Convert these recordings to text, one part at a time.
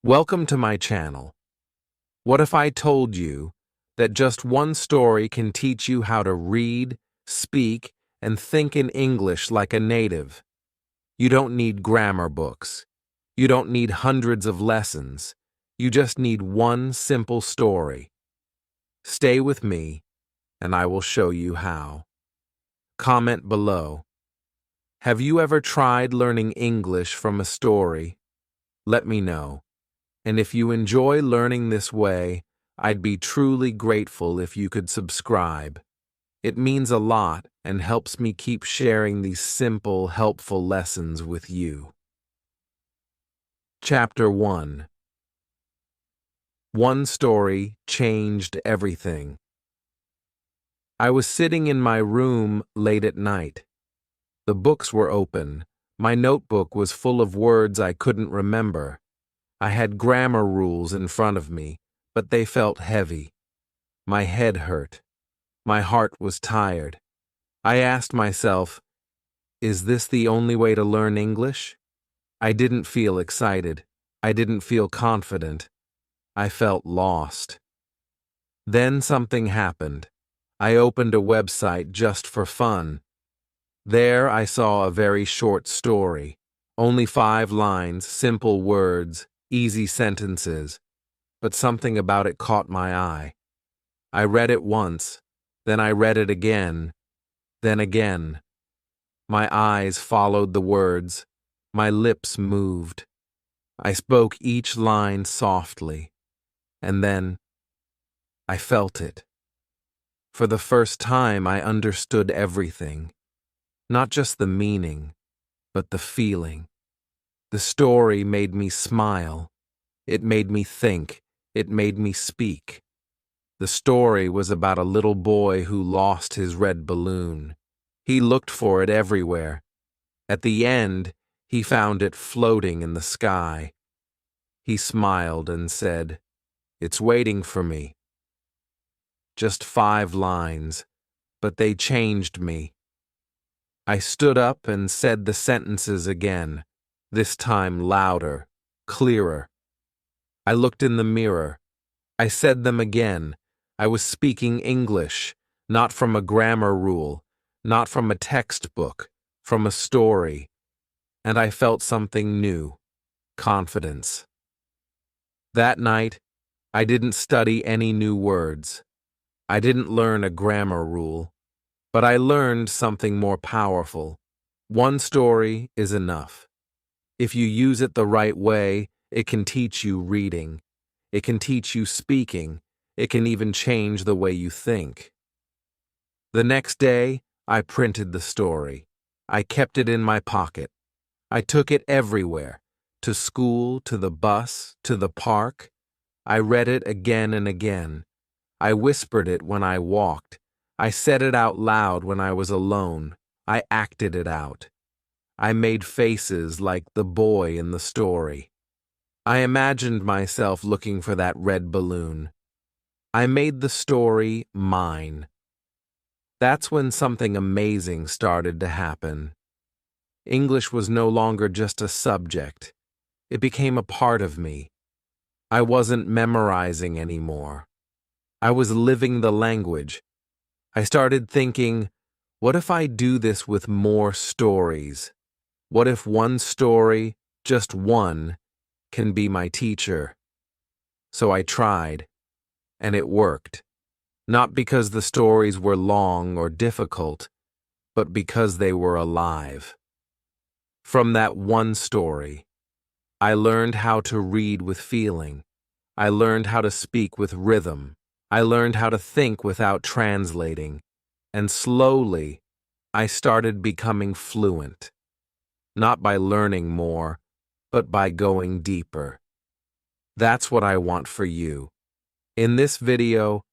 Welcome to my channel. What if I told you that just one story can teach you how to read, speak, and think in English like a native? You don't need grammar books. You don't need hundreds of lessons. You just need one simple story. Stay with me, and I will show you how. Comment below. Have you ever tried learning English from a story? Let me know. And if you enjoy learning this way, I'd be truly grateful if you could subscribe. It means a lot and helps me keep sharing these simple, helpful lessons with you. Chapter 1. One story changed everything. I was sitting in my room late at night. The books were open. My notebook was full of words I couldn't remember. I had grammar rules in front of me, but they felt heavy. My head hurt. My heart was tired. I asked myself, is this the only way to learn English? I didn't feel excited. I didn't feel confident. I felt lost. Then something happened. I opened a website just for fun. There I saw a very short story. Only 5 lines, simple words, easy sentences, but something about it caught my eye. I read it once, then I read it again, then again. My eyes followed the words, my lips moved. I spoke each line softly, and then I felt it. For the first time, I understood everything, not just the meaning, but the feeling. The story made me smile. It made me think. It made me speak. The story was about a little boy who lost his red balloon. He looked for it everywhere. At the end, he found it floating in the sky. He smiled and said, "It's waiting for me." Just 5 lines, but they changed me. I stood up and said the sentences again. This time louder, clearer. I looked in the mirror. I said them again. I was speaking English, not from a grammar rule, not from a textbook, from a story. And I felt something new, confidence. That night, I didn't study any new words. I didn't learn a grammar rule, but I learned something more powerful. One story is enough. If you use it the right way, it can teach you reading. It can teach you speaking. It can even change the way you think. The next day, I printed the story. I kept it in my pocket. I took it everywhere, to school, to the bus, to the park. I read it again and again. I whispered it when I walked. I said it out loud when I was alone. I acted it out. I made faces like the boy in the story. I imagined myself looking for that red balloon. I made the story mine. That's when something amazing started to happen. English was no longer just a subject. It became a part of me. I wasn't memorizing anymore. I was living the language. I started thinking, what if I do this with more stories? What if one story, just one, can be my teacher? So I tried, and it worked. Not because the stories were long or difficult, but because they were alive. From that one story, I learned how to read with feeling. I learned how to speak with rhythm. I learned how to think without translating. And slowly, I started becoming fluent. Not by learning more, but by going deeper. That's what I want for you. In this video,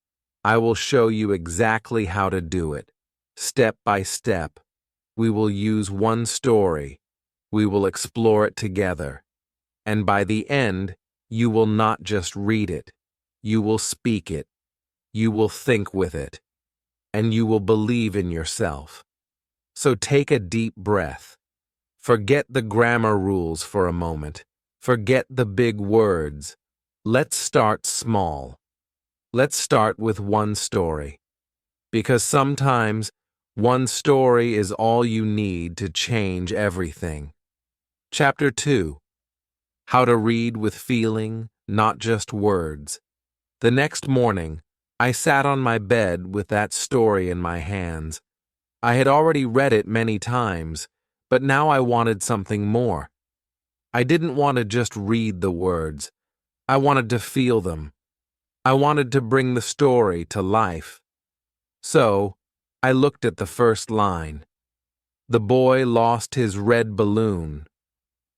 I will show you exactly how to do it. Step by step. We will use one story. We will explore it together. And by the end, you will not just read it. You will speak it. You will think with it. And you will believe in yourself. So take a deep breath. Forget the grammar rules for a moment. Forget the big words. Let's start small. Let's start with one story. Because sometimes one story is all you need to change everything. Chapter 2. How to read with feeling, not just words. The next morning, I sat on my bed with that story in my hands. I had already read it many times, but now I wanted something more. I didn't want to just read the words. I wanted to feel them. I wanted to bring the story to life. So, I looked at the first line. The boy lost his red balloon.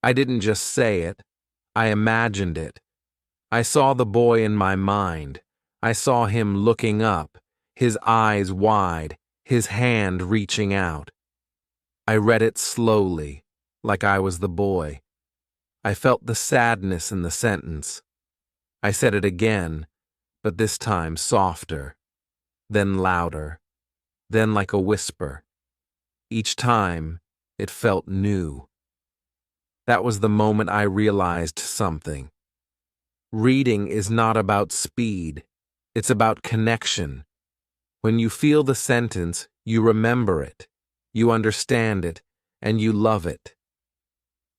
I didn't just say it. I imagined it. I saw the boy in my mind. I saw him looking up, his eyes wide, his hand reaching out. I read it slowly, like I was the boy. I felt the sadness in the sentence. I said it again, but this time softer, then louder, then like a whisper. Each time, it felt new. That was the moment I realized something. Reading is not about speed. It's about connection. When you feel the sentence, you remember it, you understand it, and you love it.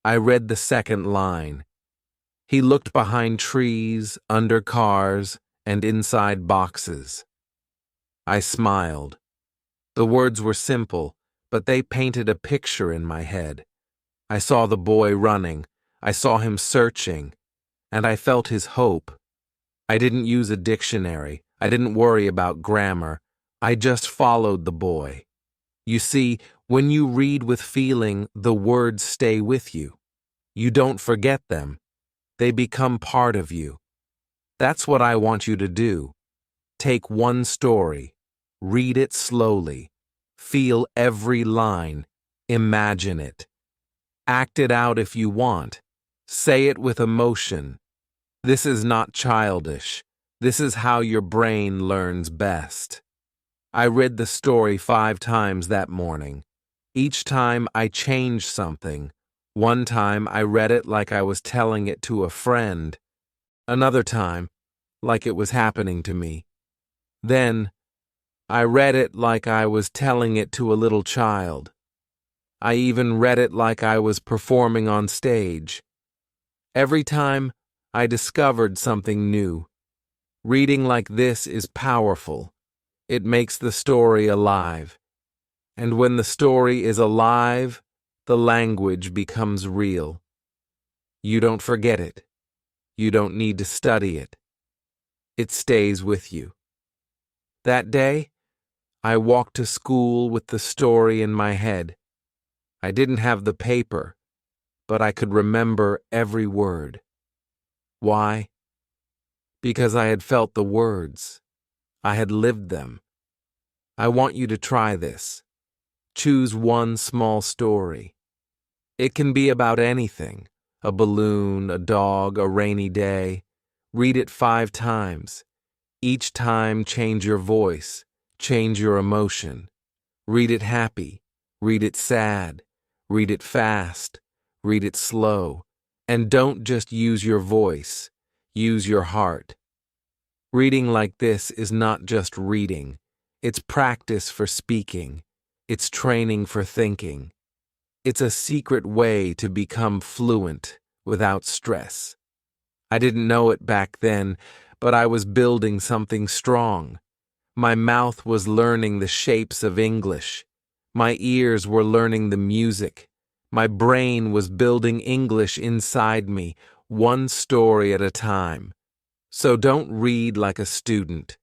I read the second line. He looked behind trees, under cars, and inside boxes. I smiled. The words were simple, but they painted a picture in my head. I saw the boy running. I saw him searching. And I felt his hope. I didn't use a dictionary. I didn't worry about grammar. I just followed the boy. You see, when you read with feeling, the words stay with you. You don't forget them. They become part of you. That's what I want you to do. Take one story. Read it slowly. Feel every line. Imagine it. Act it out if you want. Say it with emotion. This is not childish. This is how your brain learns best. I read the story 5 times that morning. Each time I changed something. One time I read it like I was telling it to a friend. Another time, like it was happening to me. Then, I read it like I was telling it to a little child. I even read it like I was performing on stage. Every time, I discovered something new. Reading like this is powerful. It makes the story alive. And when the story is alive, the language becomes real. You don't forget it. You don't need to study it. It stays with you. That day, I walked to school with the story in my head. I didn't have the paper, but I could remember every word. Why? Because I had felt the words. I had lived them. I want you to try this. Choose one small story. It can be about anything. A balloon, a dog, a rainy day. Read it 5 times. Each time change your voice, change your emotion. Read it happy, read it sad, read it fast, read it slow. And don't just use your voice, use your heart. Reading like this is not just reading. It's practice for speaking. It's training for thinking. It's a secret way to become fluent without stress. I didn't know it back then, but I was building something strong. My mouth was learning the shapes of English. My ears were learning the music. My brain was building English inside me, one story at a time. So don't read like a student.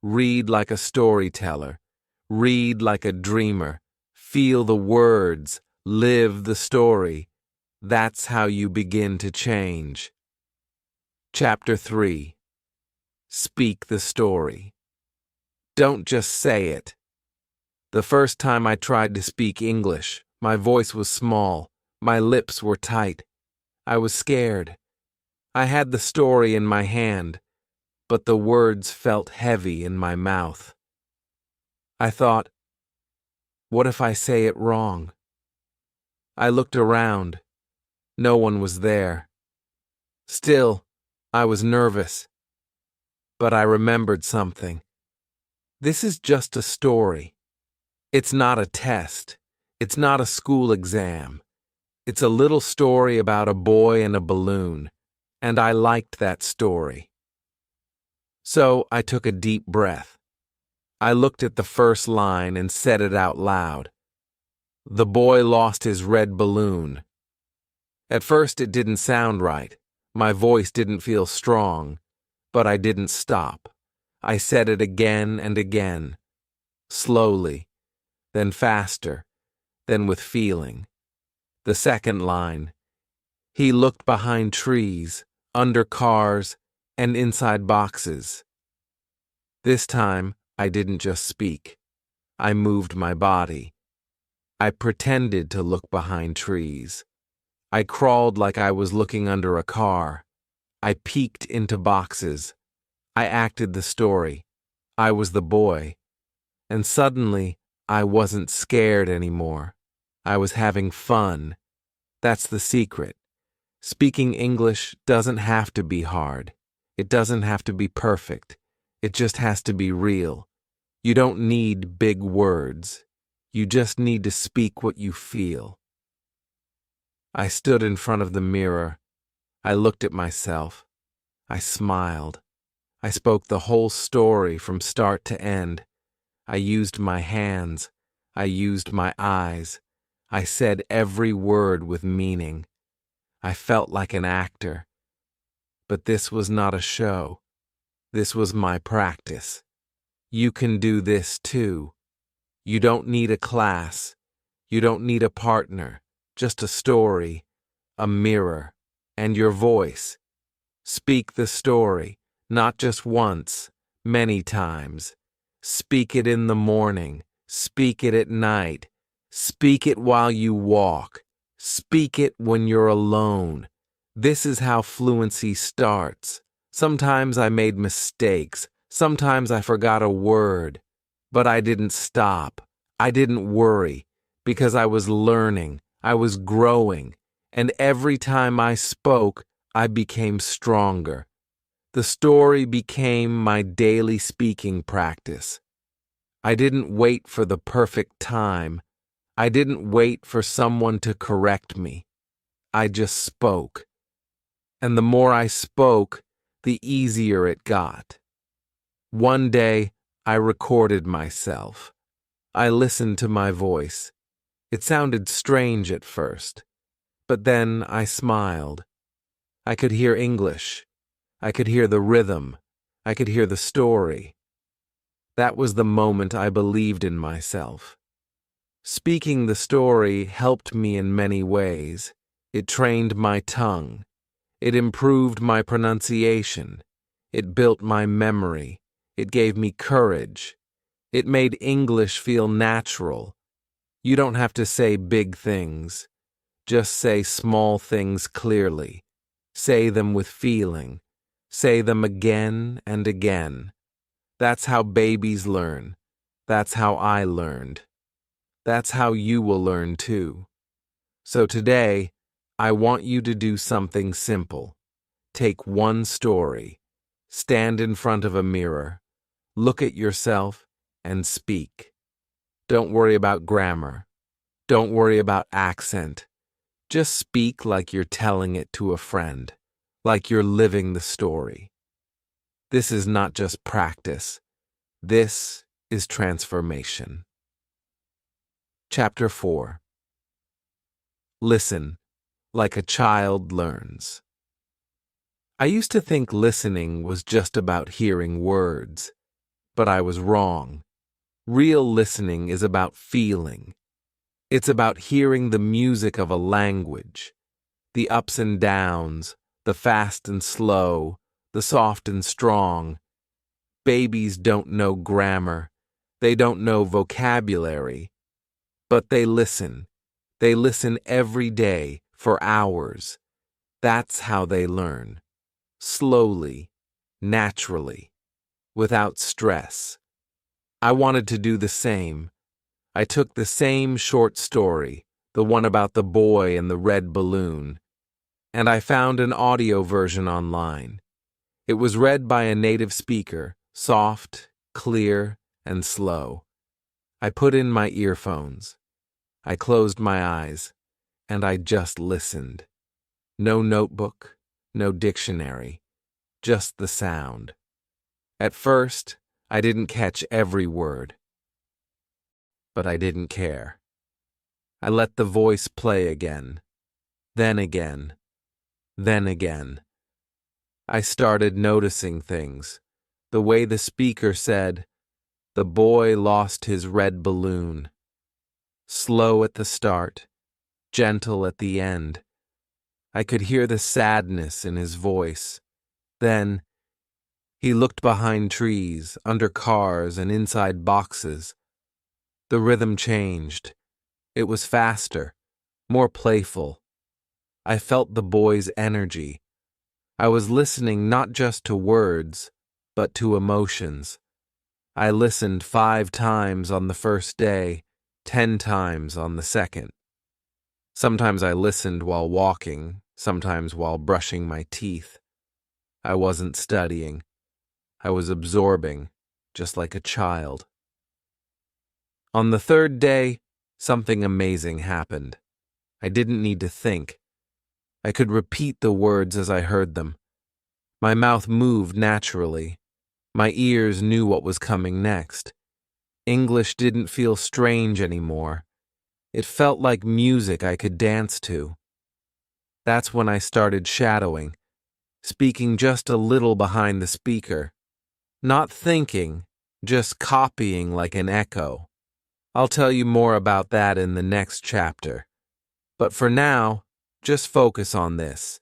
Read like a storyteller. Read like a dreamer. Feel the words. Live the story. That's how you begin to change. Chapter 3. Speak the story. Don't just say it. The first time I tried to speak English, my voice was small. My lips were tight. I was scared. I had the story in my hand, but the words felt heavy in my mouth. I thought, what if I say it wrong? I looked around. No one was there. Still, I was nervous, but I remembered something. This is just a story. It's not a test. It's not a school exam. It's a little story about a boy and a balloon, and I liked that story. So I took a deep breath. I looked at the first line and said it out loud. The boy lost his red balloon. At first it didn't sound right. My voice didn't feel strong, but I didn't stop. I said it again and again, slowly, then faster, then with feeling. The second line. He looked behind trees, under cars, and inside boxes. This time, I didn't just speak. I moved my body. I pretended to look behind trees. I crawled like I was looking under a car. I peeked into boxes. I acted the story. I was the boy. And suddenly, I wasn't scared anymore. I was having fun. That's the secret. Speaking English doesn't have to be hard. It doesn't have to be perfect. It just has to be real. You don't need big words. You just need to speak what you feel. I stood in front of the mirror. I looked at myself. I smiled. I spoke the whole story from start to end. I used my hands. I used my eyes. I said every word with meaning. I felt like an actor. But this was not a show. This was my practice. You can do this too. You don't need a class. You don't need a partner. Just a story, a mirror, and your voice. Speak the story, not just once, many times. Speak it in the morning. Speak it at night. Speak it while you walk. Speak it when you're alone. This is how fluency starts. Sometimes I made mistakes. Sometimes I forgot a word. But I didn't stop. I didn't worry, because I was learning. I was growing. And every time I spoke, I became stronger. The story became my daily speaking practice. I didn't wait for the perfect time. I didn't wait for someone to correct me. I just spoke. And the more I spoke, the easier it got. One day, I recorded myself. I listened to my voice. It sounded strange at first, but then I smiled. I could hear English. I could hear the rhythm. I could hear the story. That was the moment I believed in myself. Speaking the story helped me in many ways. It trained my tongue. It improved my pronunciation. It built my memory. It gave me courage. It made English feel natural. You don't have to say big things. Just say small things clearly. Say them with feeling. Say them again and again. That's how babies learn. That's how I learned. That's how you will learn too. So today, I want you to do something simple. Take one story. Stand in front of a mirror. Look at yourself and speak. Don't worry about grammar. Don't worry about accent. Just speak like you're telling it to a friend, like you're living the story. This is not just practice. This is transformation. Chapter 4. Listen, like a child learns. I used to think listening was just about hearing words, but I was wrong. Real listening is about feeling. It's about hearing the music of a language, the ups and downs, the fast and slow, the soft and strong. Babies don't know grammar. They don't know vocabulary. But they listen. They listen every day for hours. That's how they learn. Slowly, naturally, without stress. I wanted to do the same. I took the same short story, the one about the boy and the red balloon, and I found an audio version online. It was read by a native speaker, soft, clear, and slow. I put in my earphones. I closed my eyes, and I just listened. No notebook, no dictionary, just the sound. At first, I didn't catch every word, but I didn't care. I let the voice play again, then again, then again. I started noticing things. The way the speaker said, "The boy lost his red balloon." Slow at the start, gentle at the end. I could hear the sadness in his voice. Then, he looked behind trees, under cars, and inside boxes. The rhythm changed. It was faster, more playful. I felt the boy's energy. I was listening not just to words, but to emotions. I listened 5 times on the first day, 10 times on the second. Sometimes I listened while walking, sometimes while brushing my teeth. I wasn't studying. I was absorbing, just like a child. On the 3rd day, something amazing happened. I didn't need to think. I could repeat the words as I heard them. My mouth moved naturally. My ears knew what was coming next. English didn't feel strange anymore. It felt like music I could dance to. That's when I started shadowing, speaking just a little behind the speaker. Not thinking, just copying like an echo. I'll tell you more about that in the next chapter. But for now, just focus on this.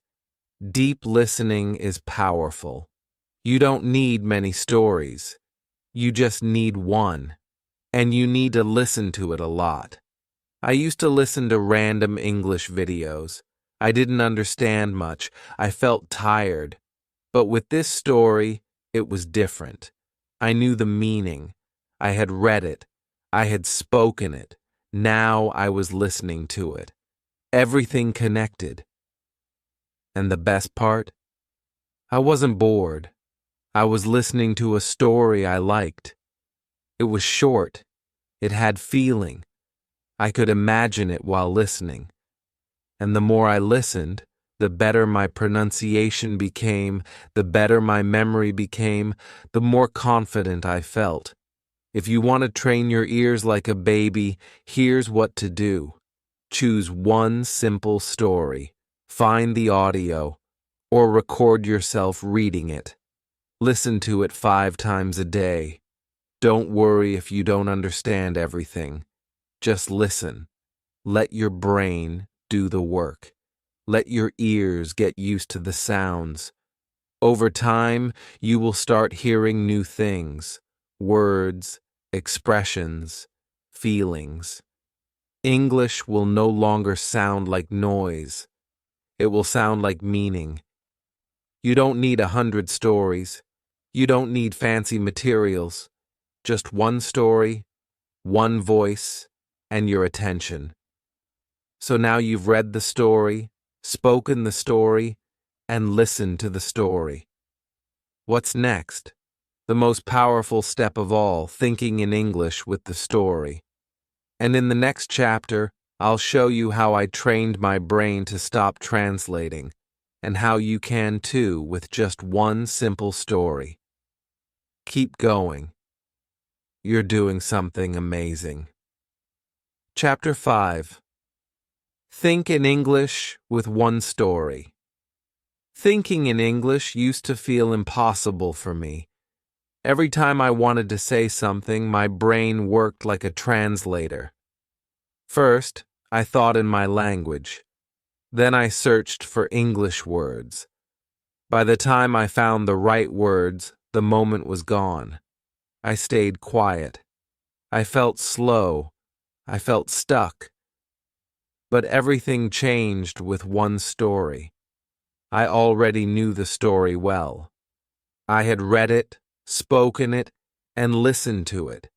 Deep listening is powerful. You don't need many stories. You just need one. And you need to listen to it a lot. I used to listen to random English videos. I didn't understand much. I felt tired. But with this story, it was different. I knew the meaning. I had read it. I had spoken it. Now I was listening to it. Everything connected. And the best part? I wasn't bored. I was listening to a story I liked. It was short. It had feeling. I could imagine it while listening. And the more I listened, the better my pronunciation became, the better my memory became, the more confident I felt. If you want to train your ears like a baby, here's what to do. Choose one simple story. Find the audio, or record yourself reading it. Listen to it 5 times a day. Don't worry if you don't understand everything. Just listen. Let your brain do the work. Let your ears get used to the sounds. Over time, you will start hearing new things, words, expressions, feelings. English will no longer sound like noise. It will sound like meaning. You don't need 100 stories. You don't need fancy materials. Just one story, one voice, and your attention. So now you've read the story, spoken the story, and listened to the story. What's next? The most powerful step of all, thinking in English with the story. And in the next chapter, I'll show you how I trained my brain to stop translating, and how you can too with just one simple story. Keep going. You're doing something amazing. Chapter 5. Think in English with one story. Thinking in English used to feel impossible for me. Every time I wanted to say something, my brain worked like a translator. First, I thought in my language. Then I searched for English words. By the time I found the right words, the moment was gone. I stayed quiet. I felt slow. I felt stuck. But everything changed with one story. I already knew the story well. I had read it, spoken it, and listened to it.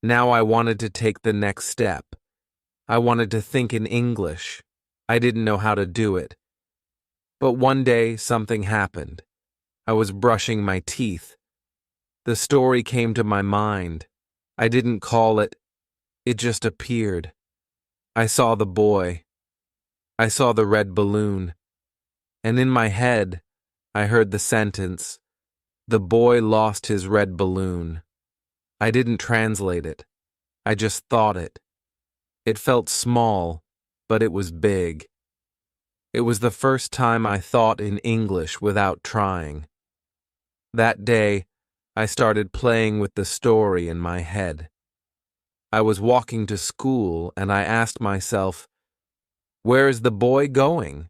Now I wanted to take the next step. I wanted to think in English. I didn't know how to do it. But one day, something happened. I was brushing my teeth. The story came to my mind. I didn't call it. It just appeared. I saw the boy. I saw the red balloon. And in my head, I heard the sentence, "The boy lost his red balloon." I didn't translate it. I just thought it. It felt small, but it was big. It was the first time I thought in English without trying. That day, I started playing with the story in my head. I was walking to school and I asked myself, "Where is the boy going?"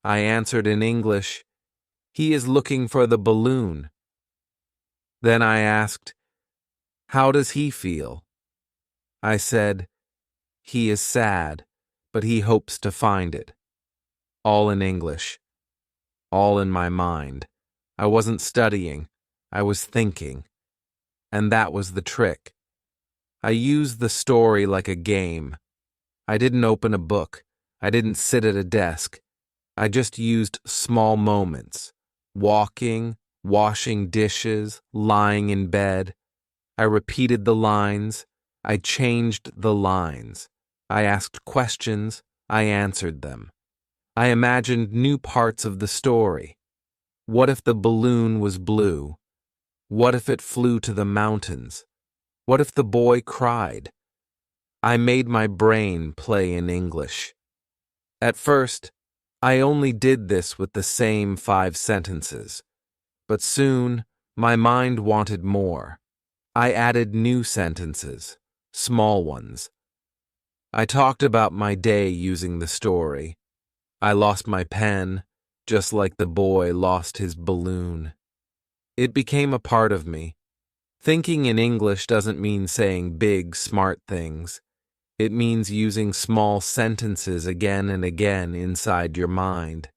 I answered in English, "He is looking for the balloon." Then I asked, "How does he feel?" I said, "He is sad, but he hopes to find it." All in English. All in my mind. I wasn't studying. I was thinking. And that was the trick. I used the story like a game. I didn't open a book. I didn't sit at a desk. I just used small moments. Walking, washing dishes, lying in bed. I repeated the lines. I changed the lines. I asked questions. I answered them. I imagined new parts of the story. What if the balloon was blue? What if it flew to the mountains? What if the boy cried? I made my brain play in English. At first, I only did this with the same 5 sentences. But soon, my mind wanted more. I added new sentences, small ones. I talked about my day using the story. I lost my pen, just like the boy lost his balloon. It became a part of me. Thinking in English doesn't mean saying big, smart things. It means using small sentences again and again inside your mind.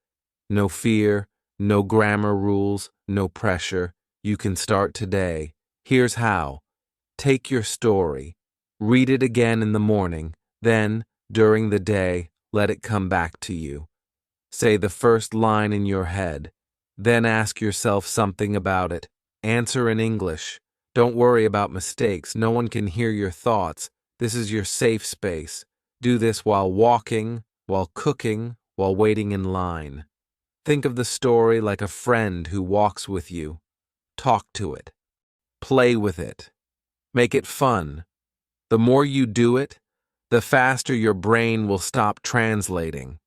No fear, no grammar rules, no pressure. You can start today. Here's how. Take your story. Read it again in the morning. Then, during the day, let it come back to you. Say the first line in your head. Then ask yourself something about it. Answer in English. Don't worry about mistakes. No one can hear your thoughts. This is your safe space. Do this while walking, while cooking, while waiting in line. Think of the story like a friend who walks with you. Talk to it. Play with it. Make it fun. The more you do it, the faster your brain will stop translating.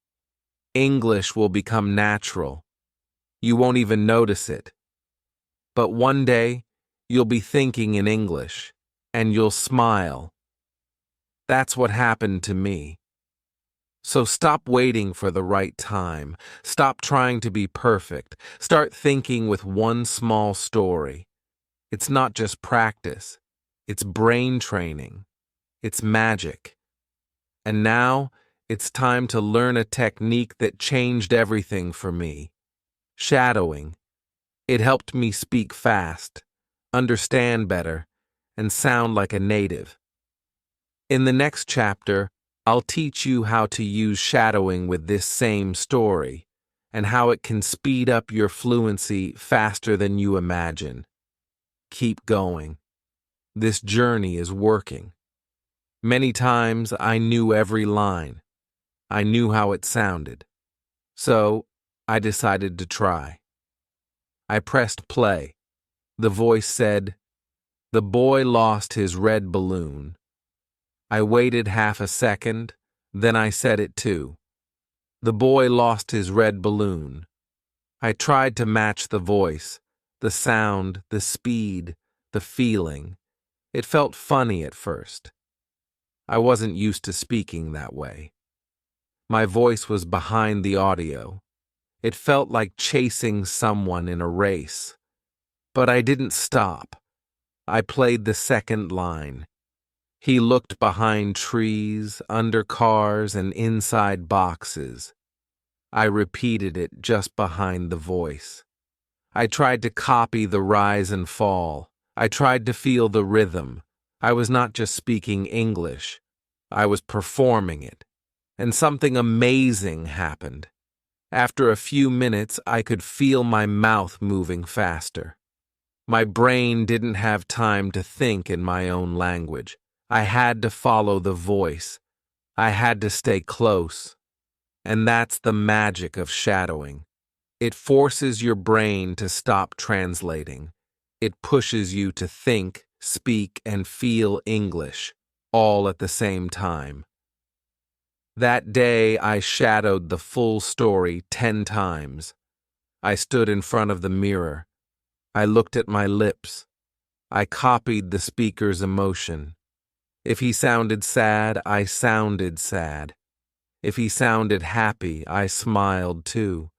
English will become natural. You won't even notice it. But one day, you'll be thinking in English, and you'll smile. That's what happened to me. So stop waiting for the right time. Stop trying to be perfect. Start thinking with one small story. It's not just practice. It's brain training. It's magic. And now, it's time to learn a technique that changed everything for me. Shadowing. It helped me speak fast, understand better, and sound like a native. In the next chapter, I'll teach you how to use shadowing with this same story, and how it can speed up your fluency faster than you imagine. Keep going. This journey is working. Many times I knew every line. I knew how it sounded. So, I decided to try. I pressed play. The voice said, "The boy lost his red balloon." I waited half a second, then I said it too. "The boy lost his red balloon." I tried to match the voice, the sound, the speed, the feeling. It felt funny at first. I wasn't used to speaking that way. My voice was behind the audio. It felt like chasing someone in a race. But I didn't stop. I played the second line. He looked behind trees, under cars, and inside boxes. I repeated it just behind the voice. I tried to copy the rise and fall. I tried to feel the rhythm. I was not just speaking English. I was performing it. And something amazing happened. After a few minutes, I could feel my mouth moving faster. My brain didn't have time to think in my own language. I had to follow the voice. I had to stay close. And that's the magic of shadowing. It forces your brain to stop translating. It pushes you to think, speak, and feel English, all at the same time. That day, I shadowed the full story 10 times. I stood in front of the mirror. I looked at my lips. I copied the speaker's emotion. If he sounded sad, I sounded sad. If he sounded happy, I smiled too.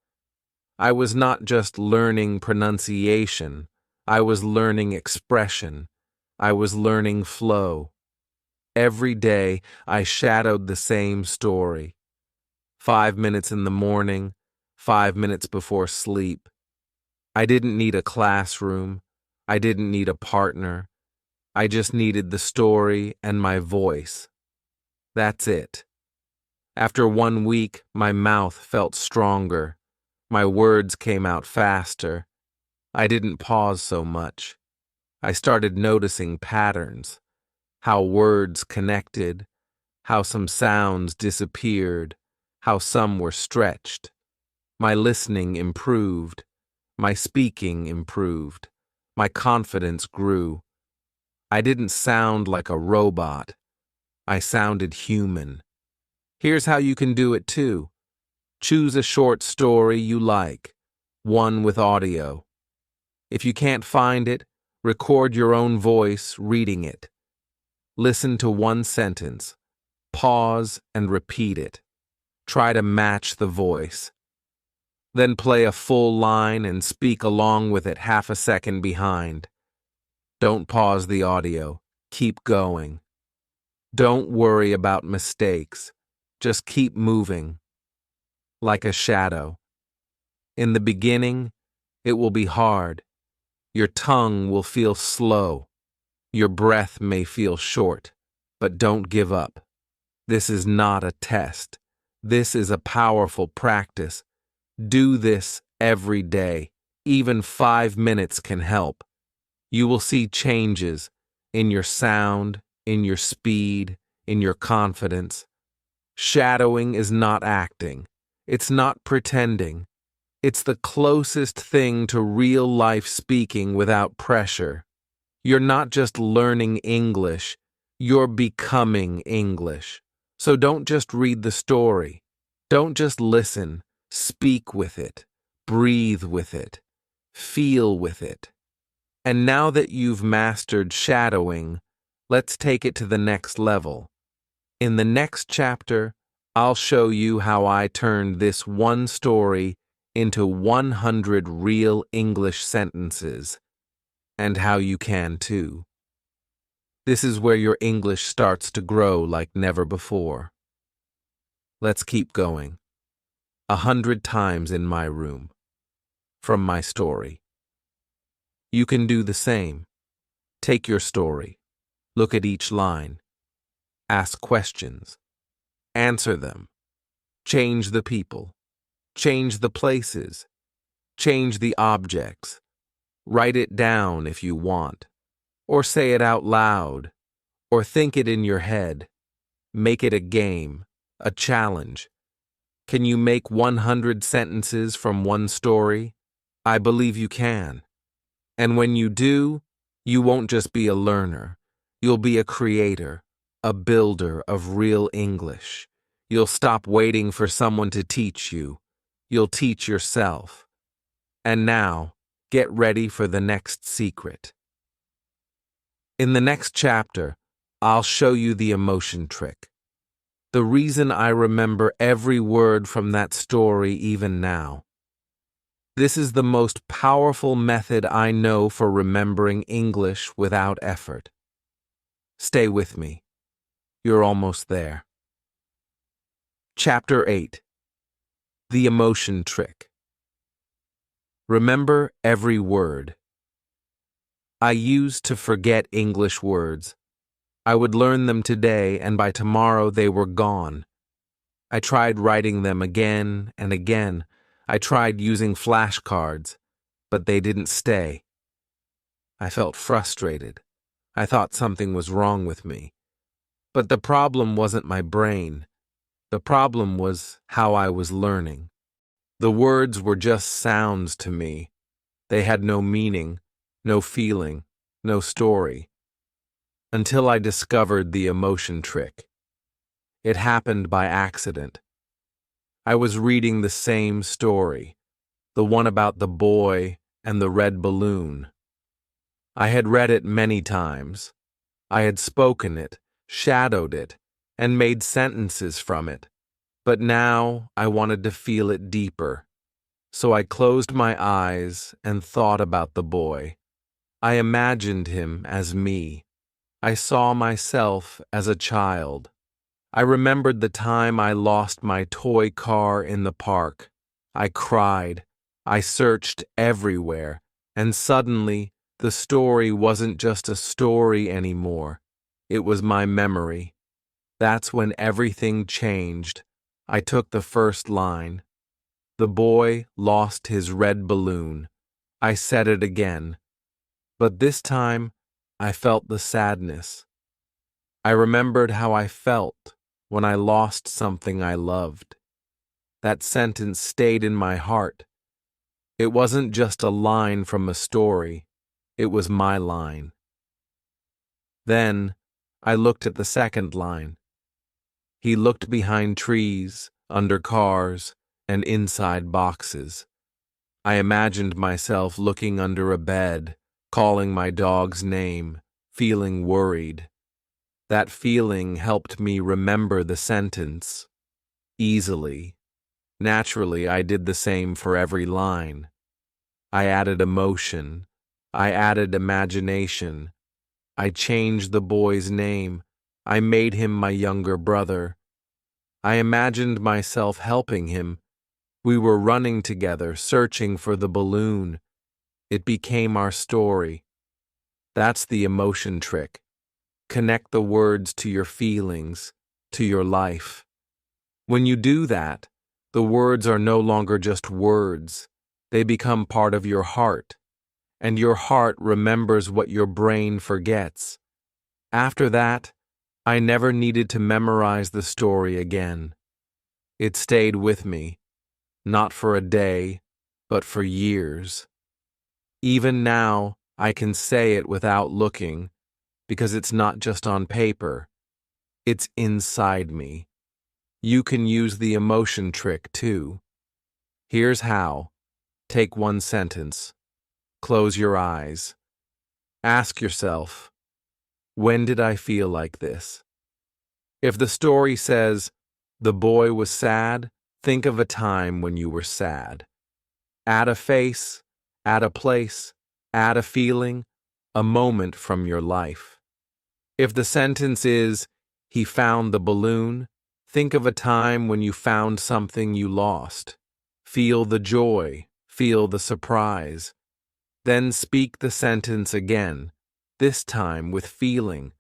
I was not just learning pronunciation. I was learning expression. I was learning flow. Every day, I shadowed the same story. 5 minutes in the morning, 5 minutes before sleep. I didn't need a classroom. I didn't need a partner. I just needed the story and my voice. That's it. After 1 week, my mouth felt stronger. My words came out faster. I didn't pause so much. I started noticing patterns, how words connected, how some sounds disappeared, how some were stretched. My listening improved. My speaking improved. My confidence grew. I didn't sound like a robot. I sounded human. Here's how you can do it too. Choose a short story you like, one with audio. If you can't find it, record your own voice reading it. Listen to one sentence. Pause and repeat it. Try to match the voice. Then play a full line and speak along with it half a second behind. Don't pause the audio. Keep going. Don't worry about mistakes. Just keep moving. Like a shadow. In the beginning, it will be hard. Your tongue will feel slow. Your breath may feel short, but don't give up. This is not a test. This is a powerful practice. Do this every day. Even 5 minutes can help. You will see changes in your sound, in your speed, in your confidence. Shadowing is not acting. It's not pretending. It's the closest thing to real-life speaking without pressure. You're not just learning English, you're becoming English. So don't just read the story. Don't just listen. Speak with it. Breathe with it. Feel with it. And now that you've mastered shadowing, let's take it to the next level. In the next chapter, I'll show you how I turned this one story into 100 real English sentences, and how you can too. This is where your English starts to grow like never before. Let's keep going. 100 times in my room. From my story. You can do the same. Take your story. Look at each line. Ask questions. Answer them. Change the people. Change the places. Change the objects. Write it down if you want. Or say it out loud. Or think it in your head. Make it a game, a challenge. Can you make 100 sentences from one story? I believe you can. And when you do, you won't just be a learner. You'll be a creator, a builder of real English. You'll stop waiting for someone to teach you. You'll teach yourself. And now, get ready for the next secret. In the next chapter, I'll show you the emotion trick. The reason I remember every word from that story even now. This is the most powerful method I know for remembering English without effort. Stay with me. You're almost there. Chapter 8. The Emotion Trick. Remember every word. I used to forget English words. I would learn them today, and by tomorrow they were gone. I tried writing them again and again, I tried using flashcards, but they didn't stay. I felt frustrated. I thought something was wrong with me. But the problem wasn't my brain. The problem was how I was learning. The words were just sounds to me. They had no meaning, no feeling, no story. Until I discovered the emotion trick. It happened by accident. I was reading the same story, the one about the boy and the red balloon. I had read it many times. I had spoken it, shadowed it, and made sentences from it. But now I wanted to feel it deeper. So I closed my eyes and thought about the boy. I imagined him as me. I saw myself as a child. I remembered the time I lost my toy car in the park. I cried. I searched everywhere. And suddenly, the story wasn't just a story anymore. It was my memory. That's when everything changed. I took the first line. The boy lost his red balloon. I said it again. But this time, I felt the sadness. I remembered how I felt when I lost something I loved. That sentence stayed in my heart. It wasn't just a line from a story. It was my line. Then, I looked at the second line. He looked behind trees, under cars, and inside boxes. I imagined myself looking under a bed, calling my dog's name, feeling worried. That feeling helped me remember the sentence easily. Naturally, I did the same for every line. I added emotion. I added imagination. I changed the boy's name. I made him my younger brother. I imagined myself helping him. We were running together, searching for the balloon. It became our story. That's the emotion trick. Connect the words to your feelings, to your life. When you do that, the words are no longer just words. They become part of your heart, and your heart remembers what your brain forgets. After that, I never needed to memorize the story again. It stayed with me, not for a day, but for years. Even now, I can say it without looking, because it's not just on paper. It's inside me. You can use the emotion trick too. Here's how. Take one sentence. Close your eyes. Ask yourself, when did I feel like this? If the story says, the boy was sad, think of a time when you were sad. Add a face, add a place, add a feeling, a moment from your life. If the sentence is, he found the balloon, think of a time when you found something you lost. Feel the joy, feel the surprise. Then speak the sentence again, this time with feeling.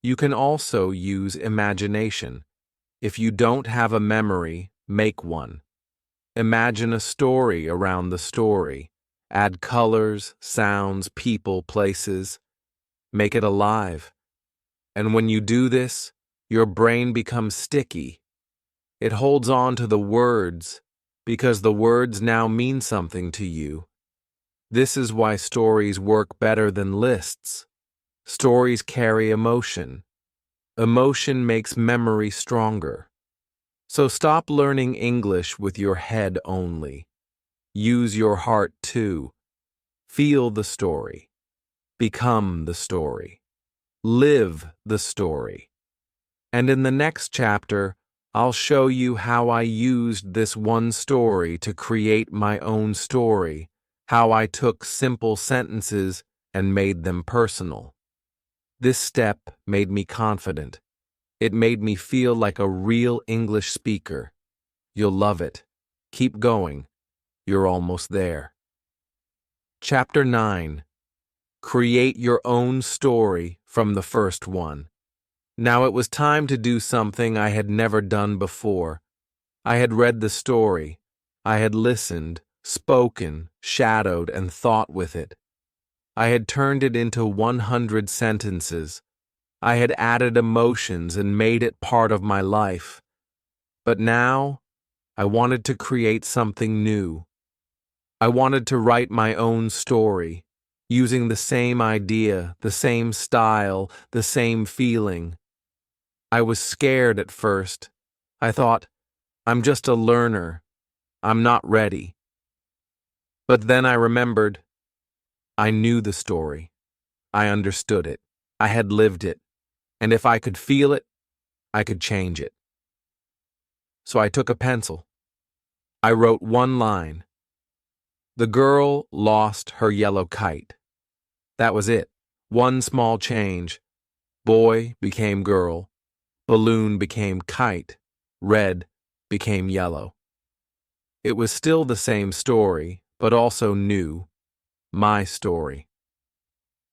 You can also use imagination. If you don't have a memory, make one. Imagine a story around the story. Add colors, sounds, people, places. Make it alive. And when you do this, your brain becomes sticky. It holds on to the words because the words now mean something to you. This is why stories work better than lists. Stories carry emotion. Emotion makes memory stronger. So stop learning English with your head only. Use your heart too. Feel the story. Become the story. Live the story. And in the next chapter, I'll show you how I used this one story to create my own story, how I took simple sentences and made them personal. This step made me confident. It made me feel like a real English speaker. You'll love it. Keep going. You're almost there. Chapter 9. Create your own story from the first one. Now it was time to do something I had never done before. I had read the story. I had listened, spoken, shadowed, and thought with it. I had turned it into 100 sentences. I had added emotions and made it part of my life. But now, I wanted to create something new. I wanted to write my own story, using the same idea, the same style, the same feeling. I was scared at first. I thought, I'm just a learner. I'm not ready. But then I remembered, I knew the story. I understood it. I had lived it. And if I could feel it, I could change it. So I took a pencil. I wrote one line. The girl lost her yellow kite. That was it. One small change. Boy became girl. Balloon became kite. Red became yellow. It was still the same story, but also new. My story.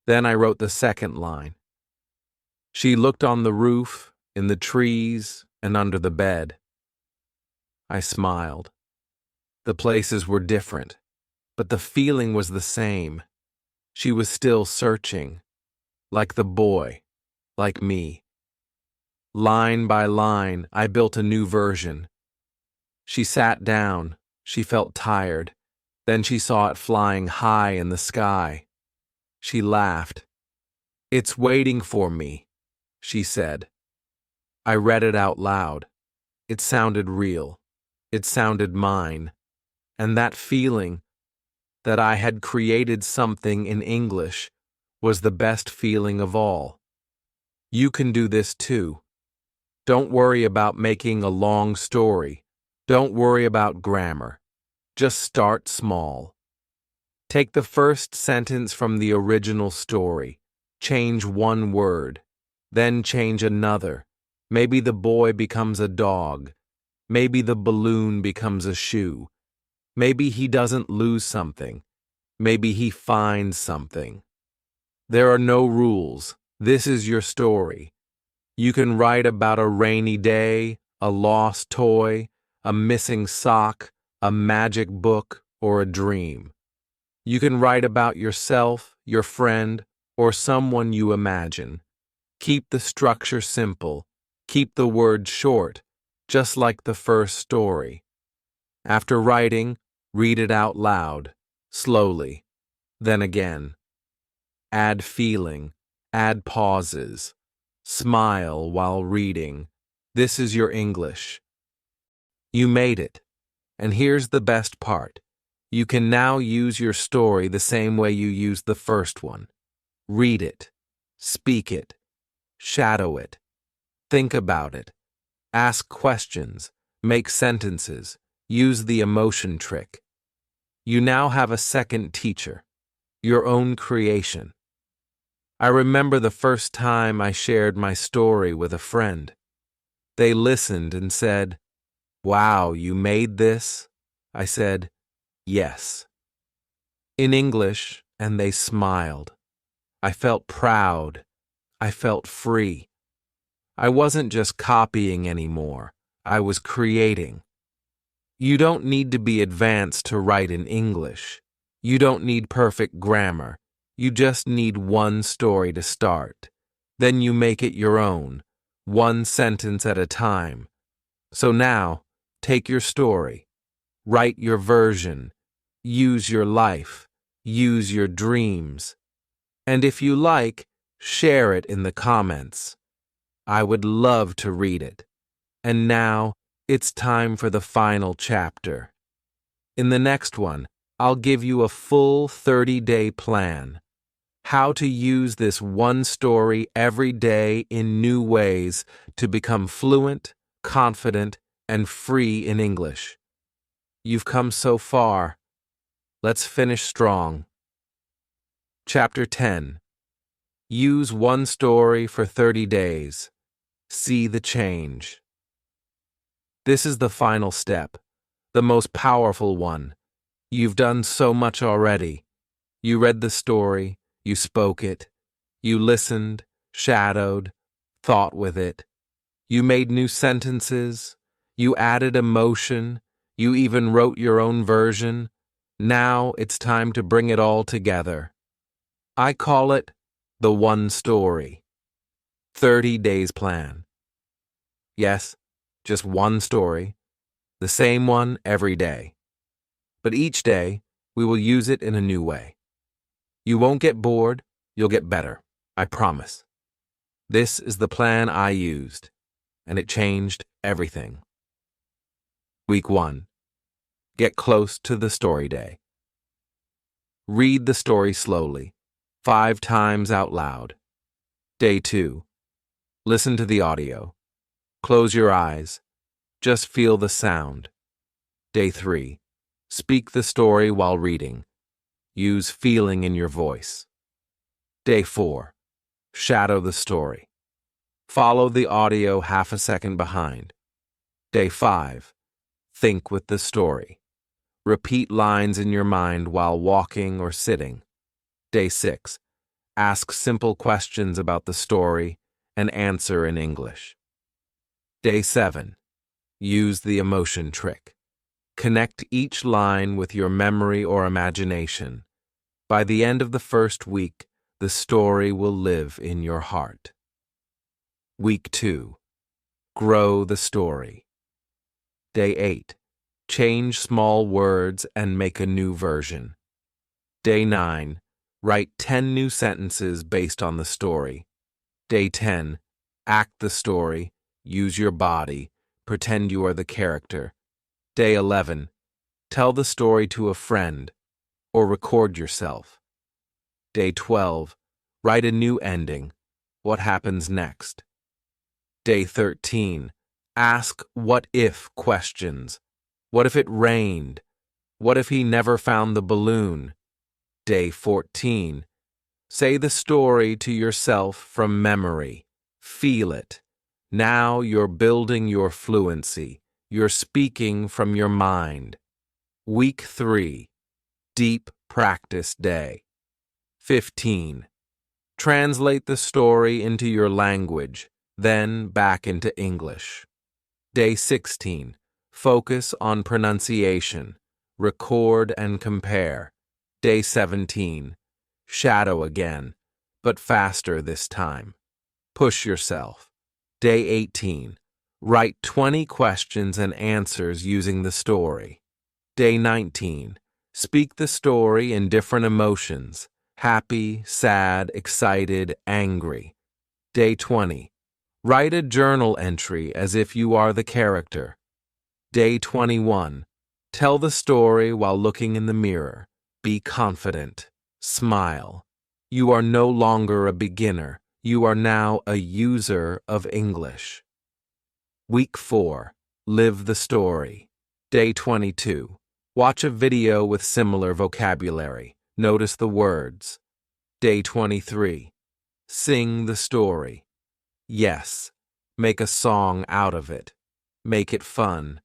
Then I wrote the second line. She looked on the roof, in the trees, and under the bed. I smiled. The places were different, but the feeling was the same. She was still searching, like the boy, like me. Line by line, I built a new version. She sat down. She felt tired. Then she saw it flying high in the sky. She laughed. "It's waiting for me," she said. I read it out loud. It sounded real. It sounded mine. And that feeling that I had created something in English was the best feeling of all. You can do this too. Don't worry about making a long story. Don't worry about grammar. Just start small. Take the first sentence from the original story. Change one word. Then change another. Maybe the boy becomes a dog. Maybe the balloon becomes a shoe. Maybe he doesn't lose something. Maybe he finds something. There are no rules. This is your story. You can write about a rainy day, a lost toy, a missing sock, a magic book, or a dream. You can write about yourself, your friend, or someone you imagine. Keep the structure simple. Keep the words short, just like the first story. After writing, read it out loud, slowly, then again. Add feeling, add pauses. Smile while reading. This is your English. You made it. And here's the best part. You can now use your story the same way you used the first one. Read it. Speak it. Shadow it. Think about it. Ask questions. Make sentences. Use the emotion trick. You now have a second teacher. Your own creation. I remember the first time I shared my story with a friend. They listened and said, "Wow, you made this?" I said, "Yes." In English, and they smiled. I felt proud. I felt free. I wasn't just copying anymore. I was creating. You don't need to be advanced to write in English. You don't need perfect grammar. You just need one story to start. Then you make it your own, one sentence at a time. So now, take your story. Write your version. Use your life. Use your dreams. And if you like, share it in the comments. I would love to read it. And now, it's time for the final chapter. In the next one, I'll give you a full 30-day plan. How to use this one story every day in new ways to become fluent, confident, and free in English. You've come so far. Let's finish strong. Chapter 10. Use one story for 30 days. See the change. This is the final step, the most powerful one. You've done so much already. You read the story, you spoke it, you listened, shadowed, thought with it. You made new sentences, you added emotion, You even wrote your own version. Now it's time to bring it all together. I call it the One Story 30 Days Plan. Yes, just one story, the same one every day. But each day, we will use it in a new way. You won't get bored, you'll get better, I promise. This is the plan I used, and it changed everything. Week 1. Get close to the story day. Read the story slowly, 5 times out loud. Day 2. Listen to the audio. Close your eyes. Just feel the sound. Day 3. Speak the story while reading. Use feeling in your voice. Day 4. Shadow the story. Follow the audio half a second behind. Day 5. Think with the story. Repeat lines in your mind while walking or sitting. Day 6. Ask simple questions about the story and answer in English. Day 7. Use the emotion trick. Connect each line with your memory or imagination. By the end of the first week, the story will live in your heart. Week 2. Grow the story. Day 8. Change small words and make a new version. Day 9. Write 10 new sentences based on the story. Day 10. Act the story. Use your body. Pretend you are the character. Day 11. Tell the story to a friend or record yourself. Day 12. Write a new ending. What happens next? Day 13. Ask what-if questions. What if it rained? What if he never found the balloon? Day 14. Say the story to yourself from memory. Feel it. Now you're building your fluency. You're speaking from your mind. Week 3. Deep practice day. 15. Translate the story into your language, then back into English. Day 16. Focus on pronunciation. Record and compare. Day 17. Shadow again, but faster this time. Push yourself. Day 18. Write 20 questions and answers using the story. Day 19. Speak the story in different emotions: happy, sad, excited, angry. Day 20. Write a journal entry as if you are the character. Day 21. Tell the story while looking in the mirror. Be confident. Smile. You are no longer a beginner. You are now a user of English. Week 4. Live the story. Day 22. Watch a video with similar vocabulary. Notice the words. Day 23. Sing the story. Yes. Make a song out of it. Make it fun.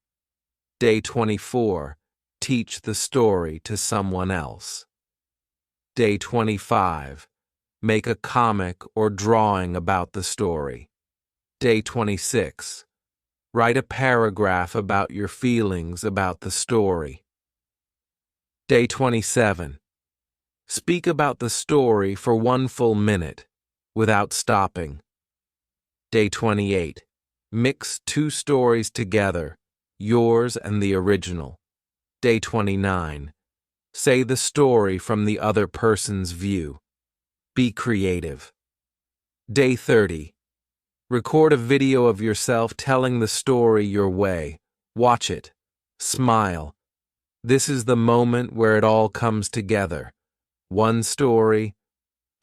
Day 24. Teach the story to someone else. Day 25. Make a comic or drawing about the story. Day 26. Write a paragraph about your feelings about the story. Day 27. Speak about the story for 1 full minute, without stopping. Day 28. Mix 2 stories together, yours and the original. Day 29. Say the story from the other person's view. Be creative. Day 30. Record a video of yourself telling the story your way. Watch it. Smile. This is the moment where it all comes together. 1 story,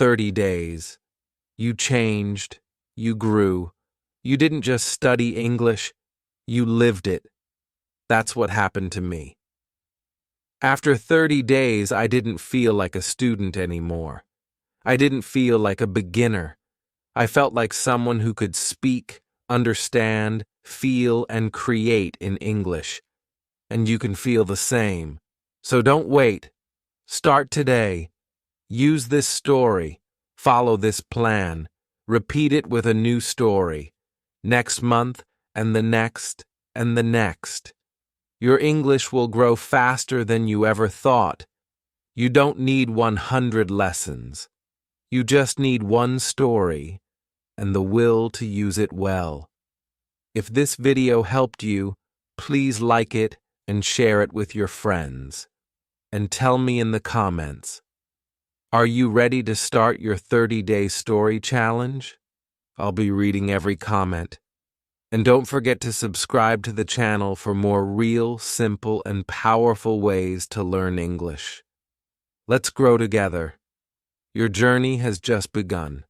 30 days. You changed. You grew. You didn't just study English. You lived it. That's what happened to me. After 30 days, I didn't feel like a student anymore. I didn't feel like a beginner. I felt like someone who could speak, understand, feel, and create in English. And you can feel the same. So don't wait. Start today. Use this story. Follow this plan. Repeat it with a new story. Next month, and the next, and the next. Your English will grow faster than you ever thought. You don't need 100 lessons. You just need one story and the will to use it well. If this video helped you, please like it and share it with your friends. And tell me in the comments, are you ready to start your 30-day story challenge? I'll be reading every comment. And don't forget to subscribe to the channel for more real, simple, and powerful ways to learn English. Let's grow together. Your journey has just begun.